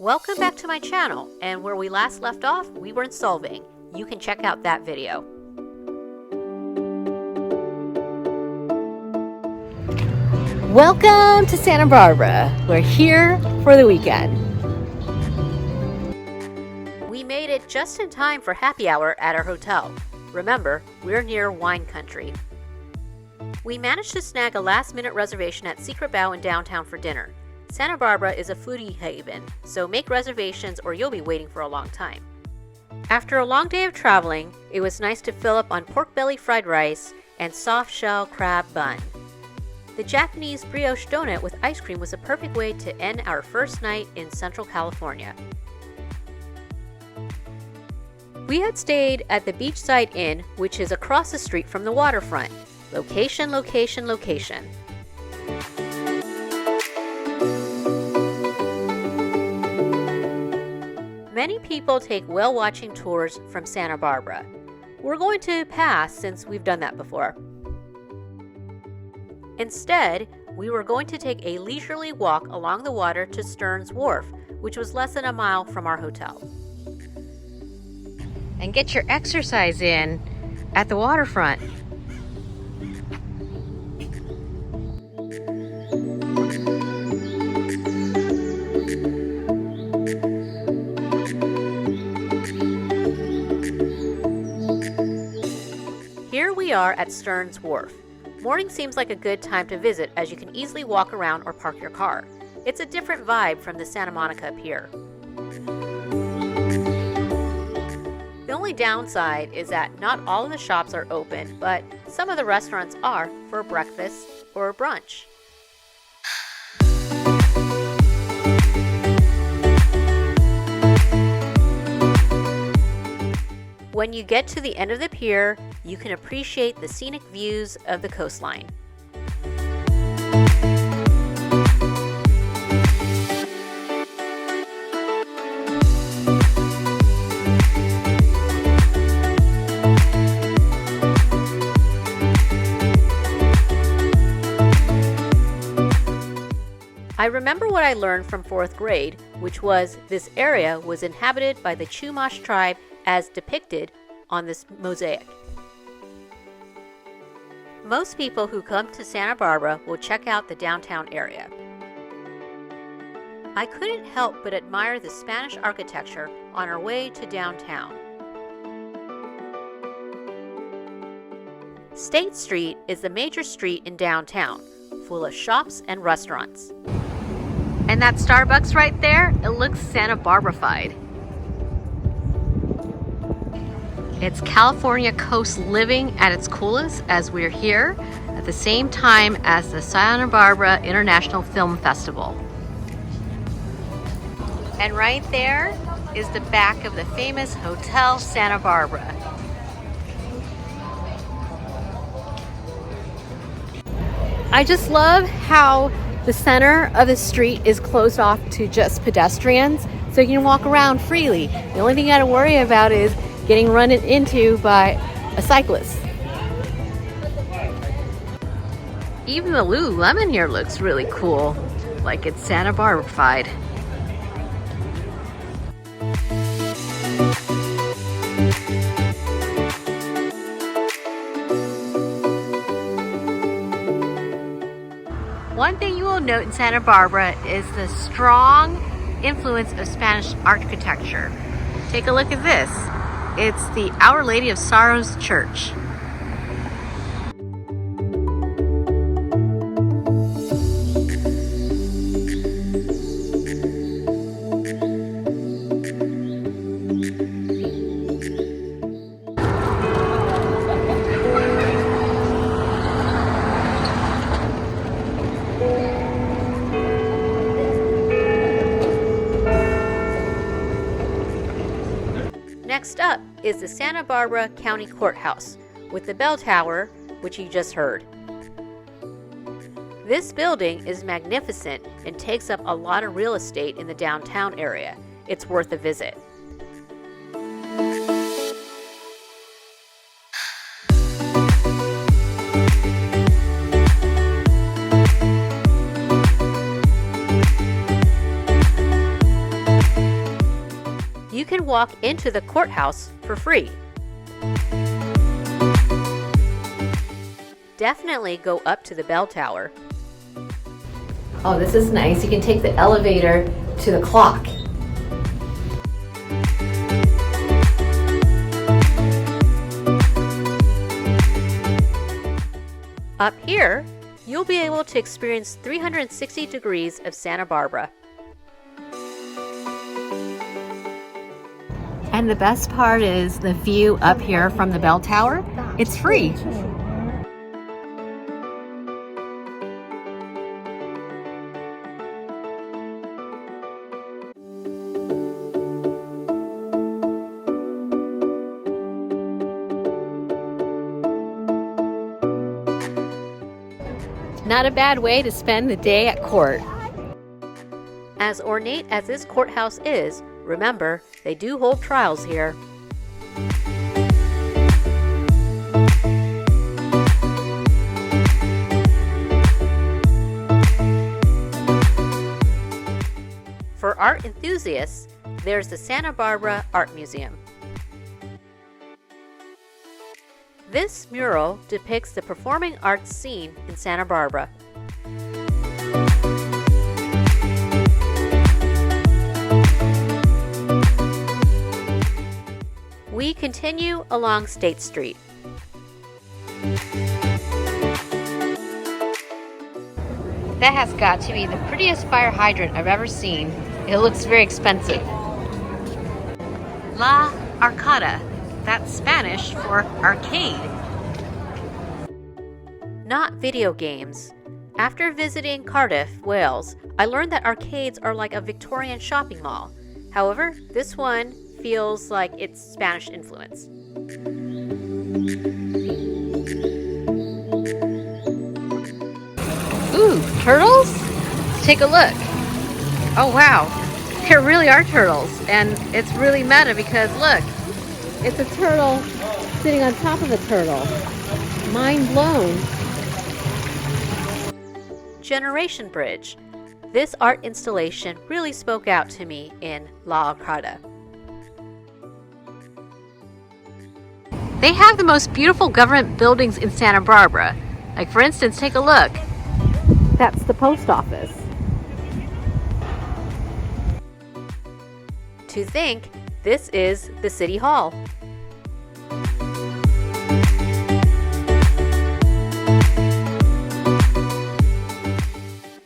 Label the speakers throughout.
Speaker 1: Welcome back to my channel, and where we last left off, we were in Solvang. You can check out that video.
Speaker 2: Welcome to Santa Barbara. We're here for the weekend.
Speaker 1: We made it just in time for happy hour at our hotel. Remember, we're near wine country. We managed to snag a last-minute reservation at Secret Bow in downtown for dinner. Santa Barbara is a foodie haven, so make reservations or you'll be waiting for a long time. After a long day of traveling, it was nice to fill up on pork belly fried rice and soft shell crab bun. The Japanese brioche donut with ice cream was a perfect way to end our first night in Central California. We had stayed at the Beachside Inn, which is across the street from the waterfront. Location, location, location. Many people take whale-watching tours from Santa Barbara. We're going to pass since we've done that before. Instead, we were going to take a leisurely walk along the water to Stearns Wharf, which was less than a mile from our hotel.
Speaker 2: And get your exercise in at the waterfront.
Speaker 1: Here we are at Stearns Wharf. Morning seems like a good time to visit as you can easily walk around or park your car. It's a different vibe from the Santa Monica Pier. The only downside is that not all of the shops are open, but some of the restaurants are for breakfast or brunch. When you get to the end of the pier, you can appreciate the scenic views of the coastline. I remember what I learned from 4th grade, which was this area was inhabited by the Chumash tribe as depicted on this mosaic. Most people who come to Santa Barbara will check out the downtown area. I couldn't help but admire the Spanish architecture on our way to downtown. State Street is the major street in downtown, full of shops and restaurants.
Speaker 2: And that Starbucks right there, it looks Santa Barbara-fied. It's California coast living at its coolest as we're here at the same time as the Santa Barbara International Film Festival. And right there is the back of the famous Hotel Santa Barbara. I just love how the center of the street is closed off to just pedestrians, so you can walk around freely. The only thing you gotta worry about is getting run into by a cyclist. Even the Lululemon here looks really cool, like it's Santa Barbara-fied. One thing you will note in Santa Barbara is the strong influence of Spanish architecture. Take a look at this. It's the Our Lady of Sorrows Church.
Speaker 1: Next up is the Santa Barbara County Courthouse with the bell tower, which you just heard. This building is magnificent and takes up a lot of real estate in the downtown area. It's worth a visit. You can walk into the Courthouse for free. Definitely go up to the bell tower.
Speaker 2: Oh, this is nice. You can take the elevator to the clock.
Speaker 1: Up here, you'll be able to experience 360 degrees of Santa Barbara.
Speaker 2: And the best part is the view up here from the bell tower. It's free. Not a bad way to spend the day at court.
Speaker 1: As ornate as this courthouse is, remember, they do hold trials here. For art enthusiasts, there's the Santa Barbara Art Museum. This mural depicts the performing arts scene in Santa Barbara. We continue along State Street.
Speaker 2: That has got to be the prettiest fire hydrant I've ever seen. It looks very expensive. La Arcada. That's Spanish for arcade.
Speaker 1: Not video games. After visiting Cardiff, Wales, I learned that arcades are like a Victorian shopping mall. However, this one feels like it's Spanish influence.
Speaker 2: Ooh, turtles? Let's take a look. Oh wow, there really are turtles. And it's really meta because look, it's a turtle sitting on top of a turtle. Mind blown.
Speaker 1: Generation Bridge. This art installation really spoke out to me in La Arcada.
Speaker 2: They have the most beautiful government buildings in Santa Barbara. Like for instance, take a look. That's the post office.
Speaker 1: To think, this is the City Hall.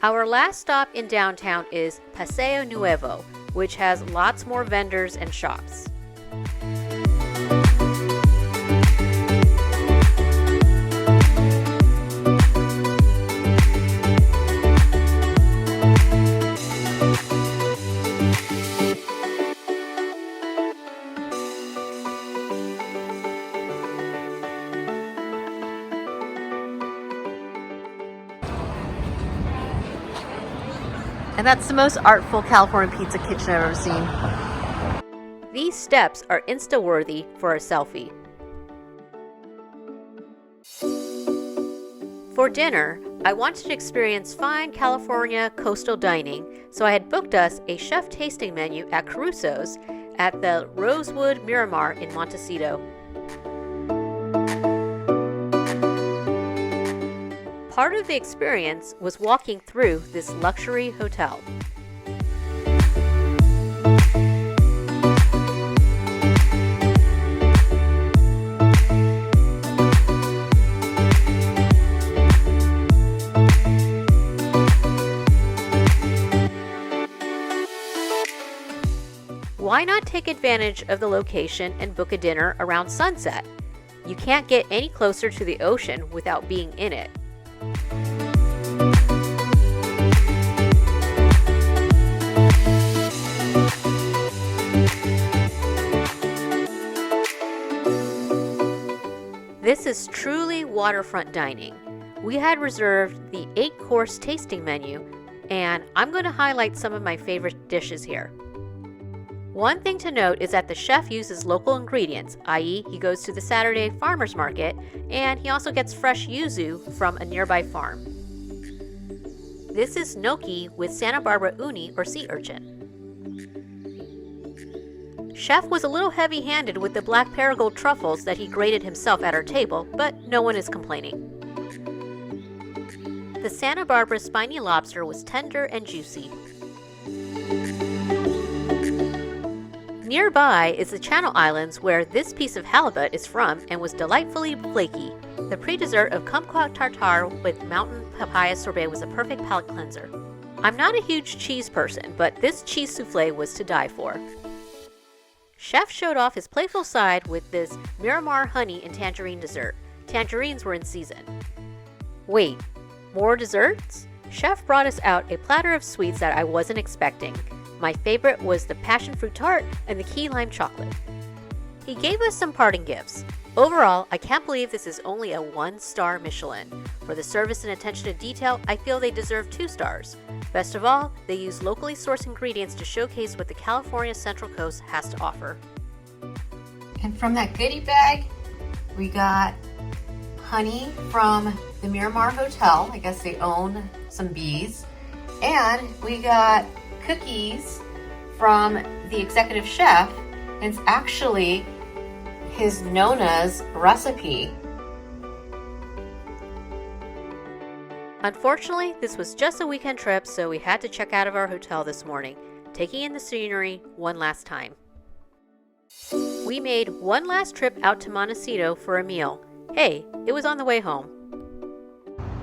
Speaker 1: Our last stop in downtown is Paseo Nuevo, which has lots more vendors and shops.
Speaker 2: And that's the most artful California pizza kitchen I've ever seen.
Speaker 1: These steps are Insta-worthy for a selfie. For dinner, I wanted to experience fine California coastal dining, so I had booked us a chef tasting menu at Caruso's at the Rosewood Miramar in Montecito. Part of the experience was walking through this luxury hotel. Why not take advantage of the location and book a dinner around sunset? You can't get any closer to the ocean without being in it. This is truly waterfront dining. We had reserved the 8-course tasting menu, and I'm going to highlight some of my favorite dishes here. One thing to note is that the chef uses local ingredients, i.e. he goes to the Saturday farmers market, and he also gets fresh yuzu from a nearby farm. This is gnocchi with Santa Barbara uni or sea urchin. Chef was a little heavy-handed with the black Paragould truffles that he grated himself at our table, but no one is complaining. The Santa Barbara spiny lobster was tender and juicy. Nearby is the Channel Islands, where this piece of halibut is from and was delightfully flaky. The pre-dessert of kumquat tartare with mountain papaya sorbet was a perfect palate cleanser. I'm not a huge cheese person, but this cheese souffle was to die for. Chef showed off his playful side with this Miramar honey and tangerine dessert. Tangerines were in season. Wait, more desserts? Chef brought us out a platter of sweets that I wasn't expecting. My favorite was the passion fruit tart and the key lime chocolate. He gave us some parting gifts. Overall, I can't believe this is only a 1-star Michelin. For the service and attention to detail, I feel they deserve 2 stars. Best of all, they use locally sourced ingredients to showcase what the California Central Coast has to offer.
Speaker 2: And from that goodie bag, we got honey from the Miramar Hotel. I guess they own some bees. And we got cookies from the executive chef. And it's actually his Nona's recipe.
Speaker 1: Unfortunately, this was just a weekend trip, so we had to check out of our hotel this morning, taking in the scenery one last time. We made one last trip out to Montecito for a meal. Hey, it was on the way home.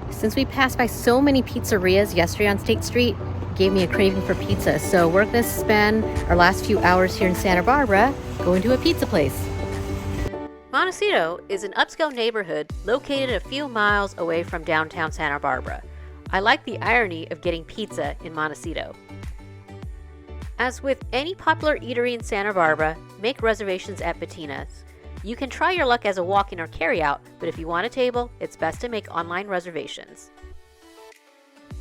Speaker 2: Since we passed by so many pizzerias yesterday on State Street, it gave me a craving for pizza. So we're going to spend our last few hours here in Santa Barbara going to a pizza place.
Speaker 1: Montecito is an upscale neighborhood located a few miles away from downtown Santa Barbara. I like the irony of getting pizza in Montecito. As with any popular eatery in Santa Barbara, make reservations at Bettina's. You can try your luck as a walk-in or carry-out, but if you want a table, it's best to make online reservations.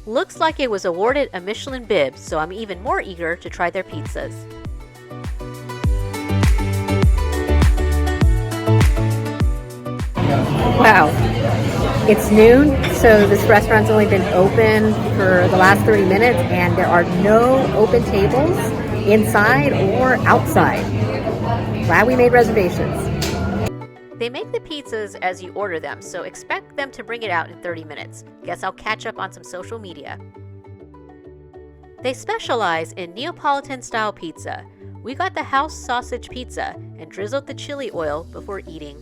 Speaker 1: Looks like it was awarded a Michelin bib, so I'm even more eager to try their pizzas.
Speaker 2: Wow, it's noon, so this restaurant's only been open for the last 30 minutes and there are no open tables inside or outside. Glad we made reservations.
Speaker 1: They make the pizzas as you order them, so expect them to bring it out in 30 minutes. Guess I'll catch up on some social media. They specialize in Neapolitan-style pizza. We got the house sausage pizza and drizzled the chili oil before eating.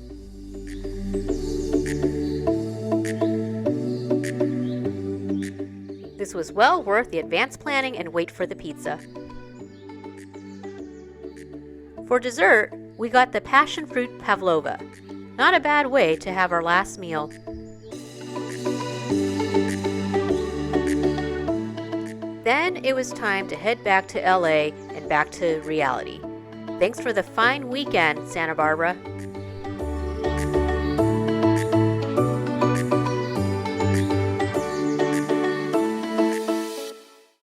Speaker 1: This was well worth the advanced planning and wait for the pizza. For dessert, we got the passion fruit pavlova. Not a bad way to have our last meal. Then it was time to head back to LA and back to reality. Thanks for the fine weekend, Santa Barbara.